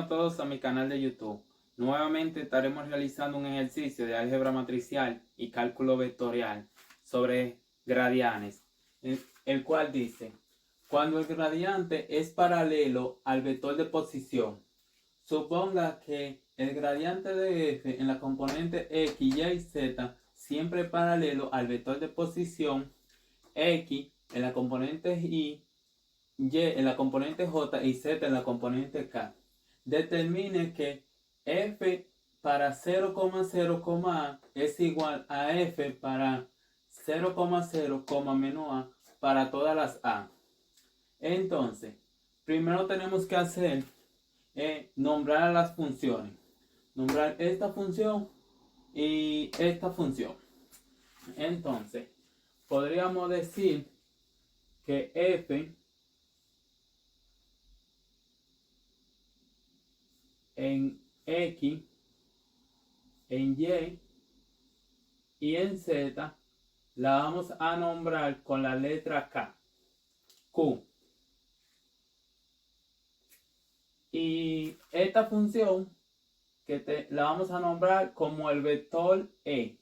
Bienvenidos a todos a mi canal de YouTube. Nuevamente estaremos realizando un ejercicio de álgebra matricial y cálculo vectorial sobre gradianes, el cual dice: cuando el gradiente es paralelo al vector de posición, suponga que el gradiente de f en la componente x, y y z siempre es paralelo al vector de posición x en la componente y en la componente j y z en la componente k. Determine que f para 0,0, a es igual a f para 0,0, menos a para todas las a. Entonces, primero tenemos que hacer nombrar a las funciones. Nombrar esta función y esta función. Entonces, podríamos decir que f en x, en y en z la vamos a nombrar con la letra Q. Y esta función la vamos a nombrar como el vector e,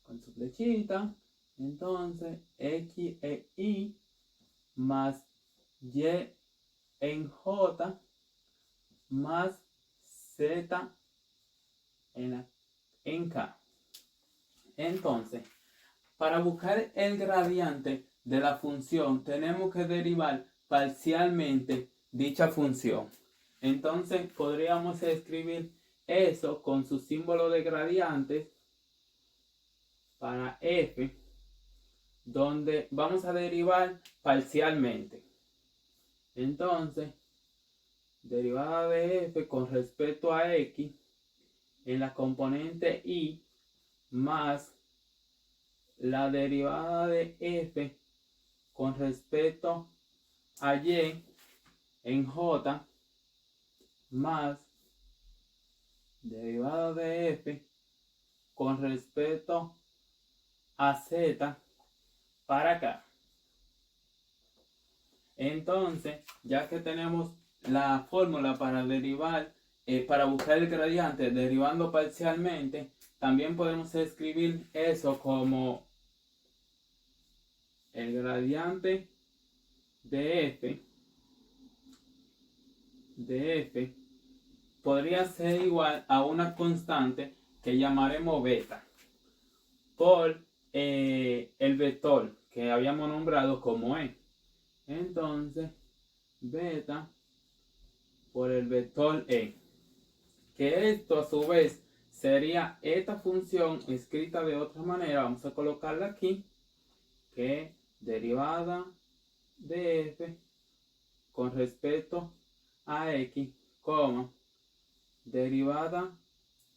con su flechita. Entonces x e y más y en j más z en k. Entonces, para buscar el gradiente de la función tenemos que derivar parcialmente dicha función. Entonces podríamos escribir eso con su símbolo de gradientes para f, donde vamos a derivar parcialmente. Entonces, derivada de f con respecto a x en la componente y más la derivada de f con respecto a y en j más derivada de f con respecto a z para acá. Entonces, ya que tenemos la fórmula para derivar, para buscar el gradiente derivando parcialmente, también podemos escribir eso como el gradiente de f podría ser igual a una constante que llamaremos beta por el vector que habíamos nombrado como e. Entonces, beta por el vector e, que esto a su vez sería esta función escrita de otra manera. Vamos a colocarla aquí, que derivada de f con respecto a x, derivada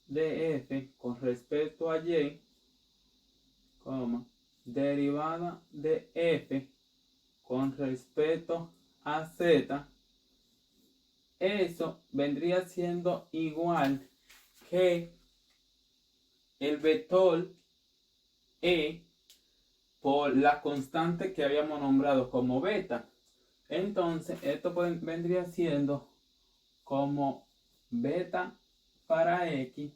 de f con respecto a y, derivada de f con respecto a z. Eso vendría siendo igual que el vector e por la constante que habíamos nombrado como beta. Entonces esto vendría siendo como beta para x,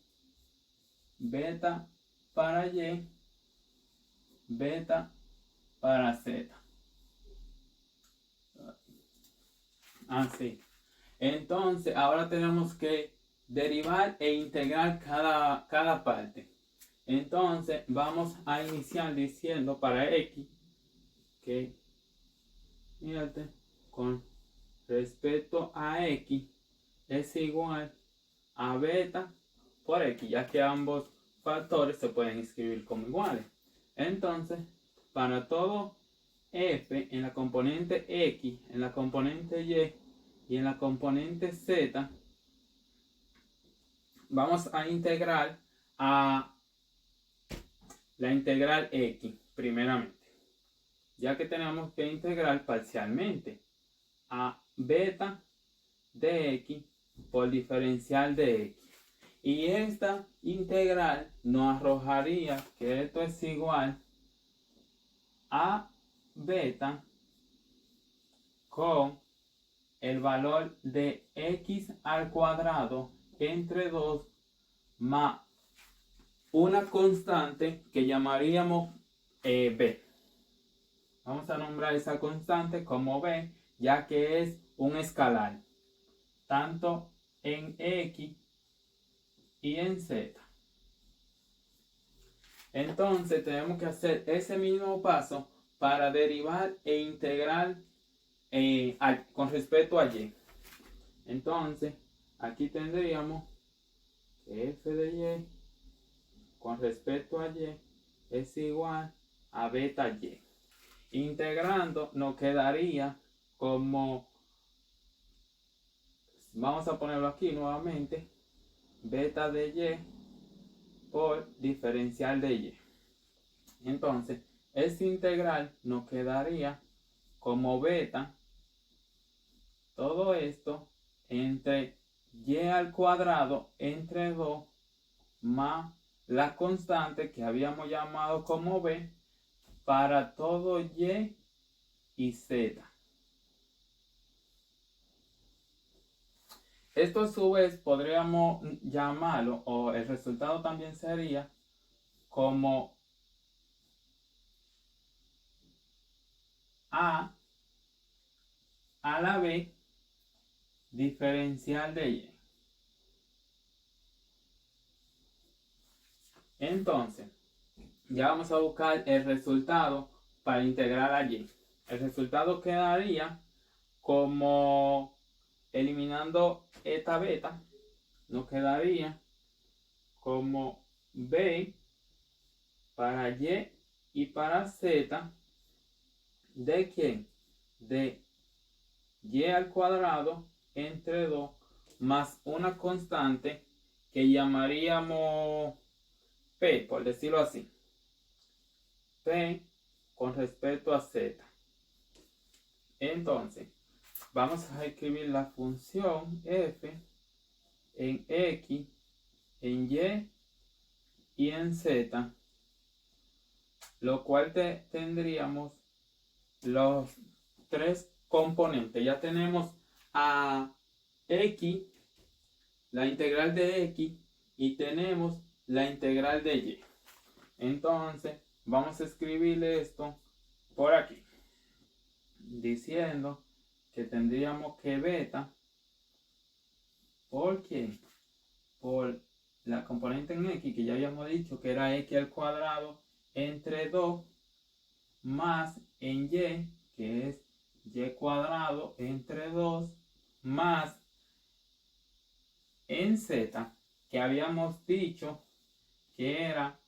beta para y, beta para z. Así. Entonces ahora tenemos que derivar e integrar cada parte. Entonces vamos a iniciar diciendo para x que, fíjate, con respecto a x es igual a beta por x, ya que ambos factores se pueden escribir como iguales. Entonces, para todo f en la componente x, en la componente y en la componente z, vamos a integrar a la integral x primeramente, ya que tenemos que integrar parcialmente a beta de x por diferencial de x. Y esta integral nos arrojaría que esto es igual a beta con el valor de x al cuadrado entre 2 más una constante que llamaríamos b. Vamos a nombrar esa constante como b, ya que es un escalar, tanto en x y en z. Entonces tenemos que hacer ese mismo paso para derivar e integrar con respecto a y. Entonces aquí tendríamos que f de y con respecto a y es igual a beta y. Integrando nos quedaría como, vamos a ponerlo aquí nuevamente, beta de y por diferencial de y. Entonces este integral nos quedaría como beta, todo esto entre y al cuadrado entre 2 más la constante que habíamos llamado como b para todo y z. Esto a su vez podríamos llamarlo, o el resultado también sería como a la b diferencial de y. Entonces, ya vamos a buscar el resultado para integrar a y. El resultado quedaría como, eliminando esta beta, nos quedaría como b para y para z de ¿quién? De y al cuadrado entre 2 más una constante que llamaríamos p, por decirlo así. P con respecto a z. Entonces, vamos a escribir la función f en x, en y en z, lo cual tendríamos los tres componentes. Ya tenemos a x, la integral de x, y tenemos la integral de y. Entonces vamos a escribirle esto por aquí, diciendo que tendríamos que beta, ¿por qué? Por la componente en x, que ya habíamos dicho que era x al cuadrado entre 2 más en y, que es y cuadrado entre 2 más en z, que habíamos dicho que era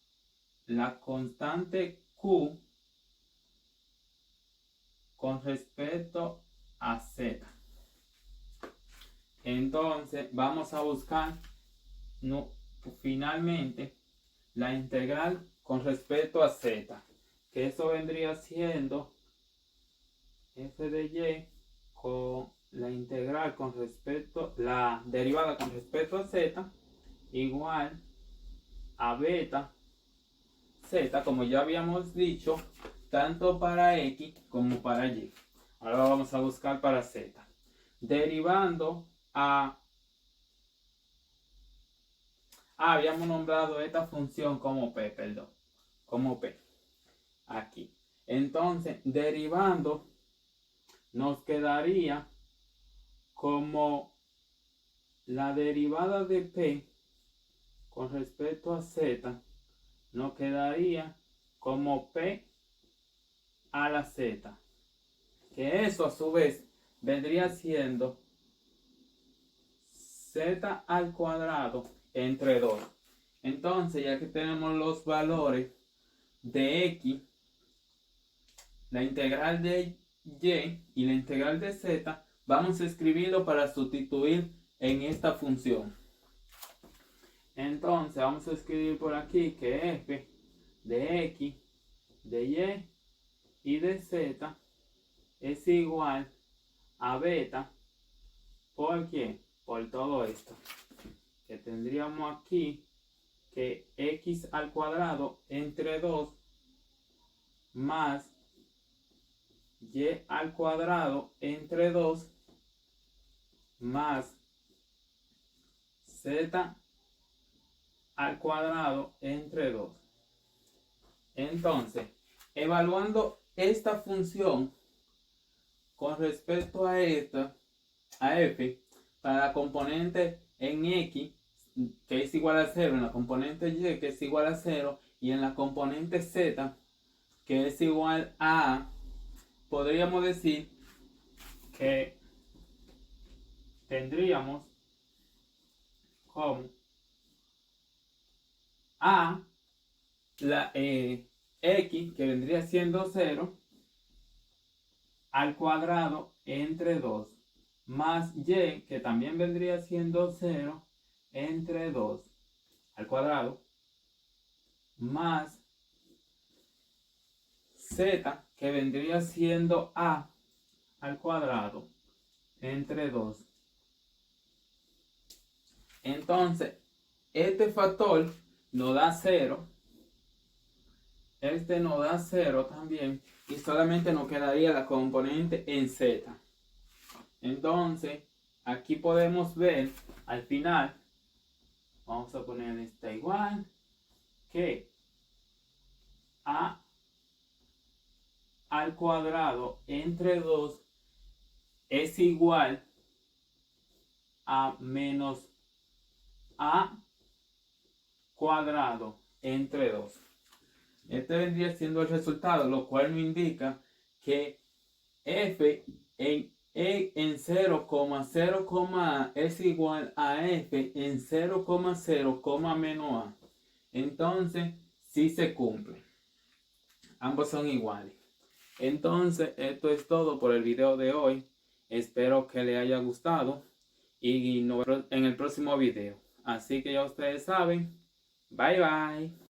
la constante q con respecto a z. Entonces vamos a buscar finalmente la integral con respecto a z, que eso vendría siendo f de y con la integral con respecto, la derivada con respecto a z, igual a beta z, como ya habíamos dicho, tanto para x como para y. Ahora vamos a buscar para z. Derivando habíamos nombrado esta función como p, como p, aquí. Entonces, derivando, nos quedaría como la derivada de p con respecto a z, nos quedaría como p a la z, que eso a su vez vendría siendo z al cuadrado entre 2. Entonces, ya que tenemos los valores de x, la integral de y la integral de z, vamos a escribirlo para sustituir en esta función. Entonces vamos a escribir por aquí que f de x, de y de z es igual a beta, ¿por qué? Por todo esto, que tendríamos aquí que x al cuadrado entre 2 más y al cuadrado entre 2 más z al cuadrado entre 2. Entonces, evaluando esta función con respecto a esta, a f, para la componente en x, que es igual a 0, en la componente y, que es igual a 0, y en la componente z, que es igual a, podríamos decir que tendríamos como a la x, que vendría siendo 0, al cuadrado entre 2, más y, que también vendría siendo 0, entre 2 al cuadrado, más z, que vendría siendo a al cuadrado entre 2. Entonces, este factor nos da 0, este nos da 0 también, y solamente nos quedaría la componente en z. Entonces, aquí podemos ver al final, vamos a poner esta igual, que a al cuadrado entre 2 es igual a menos a cuadrado entre 2. Este vendría siendo el resultado, lo cual nos indica que f en 0,0, es igual a f en 0,0, menos a. Entonces, sí se cumple. Ambos son iguales. Entonces, esto es todo por el video de hoy. Espero que les haya gustado y nos vemos en el próximo video. Así que ya ustedes saben. Bye bye.